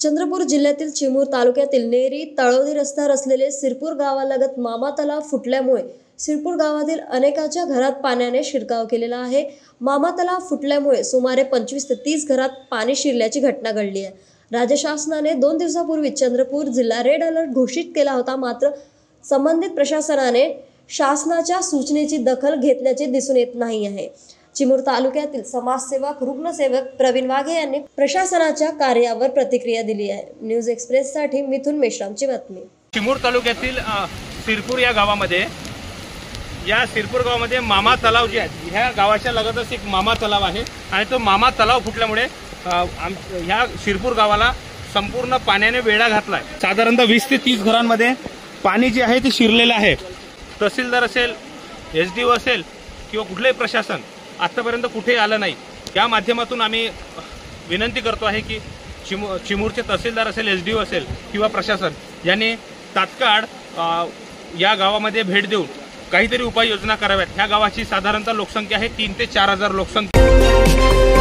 चंद्रपूर जिल्ह्यातील चिमूर तालुक्यातील नेरी तळोदी रस्त्यावर असलेले सिरपूर गावालगत मामा तलाव फुटल्यामुळे सिरपूर गावातील अनेकांच्या घरात पाण्याने शिरकाव केलेला आहे। मामा तलाव फुटल्यामुळे सुमारे 25 ते 30 घरात पाणी शिरल्याची घटना घडली आहे। राज्य शासनाने 2 दिवसापूर्वी चंद्रपूर जिल्हा रेड अलर्ट घोषित केला होता, मात्र संबंधित प्रशासनाने शासनाच्या सूचनेची दखल घेतल्याचे दिसून येत नाही आहे। चिमूर तालुक्यातील समाजसेवक रुग्णसेवक प्रवीण वाघे यांनी प्रशासनाच्या कार्यावर प्रतिक्रिया दिली आहे। न्यूज एक्सप्रेस साठी मिथुन मेश्रामची बातमी। चिमूर तालुक्यातील सिरपूर या गावामध्ये मामा तलाव जे आहे, ह्या गावाच्या लगतच एक मामा तलाव आहे आणि तो मामा तलाव फुटल्यामुळे ह्या सिरपूर गावाला संपूर्ण पाण्याने वेढा घातला आहे। साधारणतः 20 ते 30 घरांमध्ये पाणी जे आहे ते शिरलेलं आहे। तहसीलदार असेल, एसडीओ असेल किंवा कुठलेही प्रशासन आतापर्यंत कुठे आलं नाही। या माध्यमातून आम्ही विनंती करतो आहे की चिमूरचे तहसीलदार असेल, एसडीओ असेल किंवा प्रशासन यांनी तात्काळ या गावामध्ये भेट देऊन काहीतरी उपाययोजना कराव्यात। ह्या गावाची साधारणतः लोकसंख्या आहे 3 ते 4 हजार लोकसंख्या।